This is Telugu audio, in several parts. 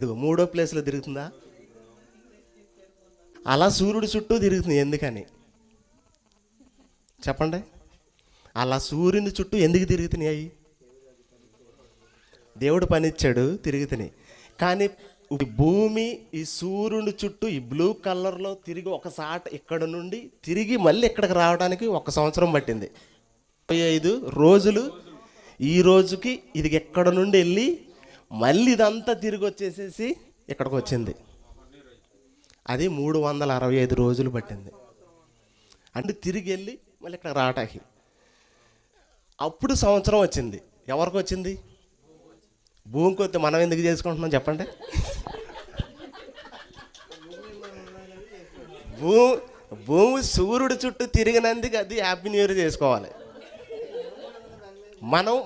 ఇదిగో మూడో ప్లేస్లో తిరుగుతుందా? అలా సూర్యుడి చుట్టూ తిరుగుతుంది. ఎందుకని చెప్పండి? అలా సూర్యుని చుట్టూ ఎందుకు తిరుగుతున్నాయి? దేవుడు పనిచ్చాడు, తిరుగుతున్నాయి. కానీ ఈ భూమి ఈ సూర్యుని చుట్టూ ఈ బ్లూ కలర్లో తిరిగి ఒకసారి ఇక్కడ నుండి తిరిగి మళ్ళీ ఇక్కడికి రావడానికి 1 సంవత్సరం పట్టింది. 35 రోజులు. ఈ రోజుకి ఇది ఎక్కడ నుండి వెళ్ళి మళ్ళీ ఇదంతా తిరిగి వచ్చేసేసి ఇక్కడికి వచ్చింది. అది 365 రోజులు పట్టింది. అంటే తిరిగి వెళ్ళి మళ్ళీ ఇక్కడ రావటానికి. అప్పుడు సంవత్సరం వచ్చింది. ఎవరికి వచ్చింది? భూమికి వస్తే మనం ఎందుకు చేసుకుంటున్నాం చెప్పండి? భూమి సూర్యుడు చుట్టూ తిరిగినందుకు అది హ్యాపీ న్యూ ఇయర్ చేసుకోవాలి.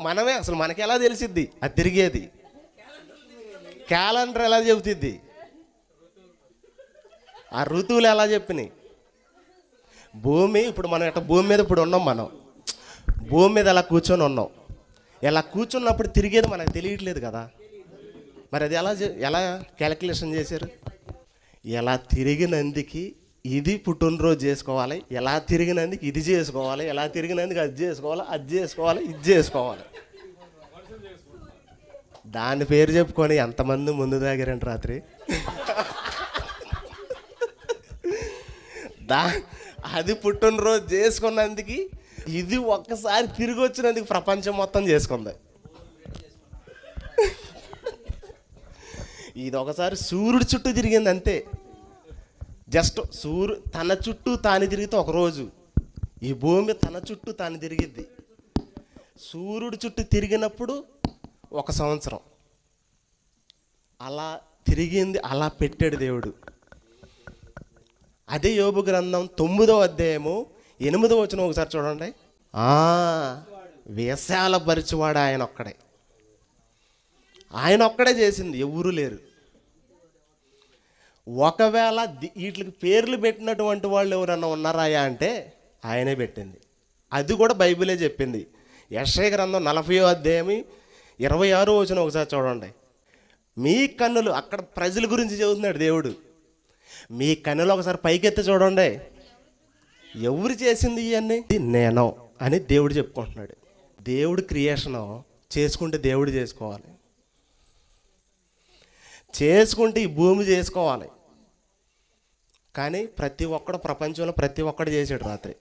మనమే అసలు మనకి ఎలా తెలిసిద్ది అది తిరిగేది? క్యాలెండర్ ఎలా చెబుతుంది? ఆ ఋతువులు ఎలా చెప్పినాయి? భూమి ఇప్పుడు మనం ఎట్లా భూమి మీద ఇప్పుడు ఉన్నాం, మనం భూమి మీద ఎలా కూర్చొని ఉన్నాం. ఎలా కూర్చున్నప్పుడు తిరిగేది మనకు తెలియట్లేదు కదా. మరి అది ఎలా క్యాలిక్యులేషన్ చేశారు? ఎలా తిరిగినందుకు ఇది పుట్టినరోజు చేసుకోవాలి, ఎలా తిరిగినందుకు ఇది చేసుకోవాలి, ఎలా తిరిగినందుకు అది చేసుకోవాలి, అది చేసుకోవాలి, ఇది చేసుకోవాలి. దాని పేరు చెప్పుకొని ఎంతమంది ముందు తాగారండి రాత్రి? అది పుట్టినరోజు చేసుకున్నందుకు ఇది ఒక్కసారి తిరిగి వచ్చినందుకు ప్రపంచం మొత్తం చేసుకుంది. ఇది ఒకసారి సూర్యుడి చుట్టూ తిరిగింది అంతే. జస్ట్ తన చుట్టూ తాను తిరిగితే ఒకరోజు, ఈ భూమి తన చుట్టూ తాను తిరిగిద్ది. సూర్యుడి చుట్టూ తిరిగినప్పుడు 1 సంవత్సరం. అలా తిరిగింది, అలా పెట్టాడు దేవుడు. అదే యోబు గ్రంథం 9వ అధ్యాయము 8వ వచనం ఒకసారి చూడండి. వేషాల పరిచివాడు ఆయన ఒక్కడే చేసింది, ఎవరు లేరు. ఒకవేళ వీటికి పేర్లు పెట్టినటువంటి వాళ్ళు ఎవరన్నా ఉన్నారాయా అంటే ఆయనే పెట్టింది. అది కూడా బైబిలే చెప్పింది. యెషయా గ్రంథం 40వ అధ్యాయం 26వ వచనం ఒకసారి చూడండి. మీ కన్నులు, అక్కడ ప్రజల గురించి చెబుతున్నాడు దేవుడు. మీ కన్నులు ఒకసారి పైకెత్తి చూడండి, ఎవరు చేసింది ఇవన్నీ? నేను అని దేవుడు చెప్పుకుంటున్నాడు. దేవుడు క్రియేషను చేసుకుంటే దేవుడు చేసుకోవాలి, చేసుకుంటే ఈ భూమి చేసుకోవాలి. కానీ ప్రతి ఒక్కడు ప్రపంచంలో ప్రతి ఒక్కడు చేసాడు రాత్రి.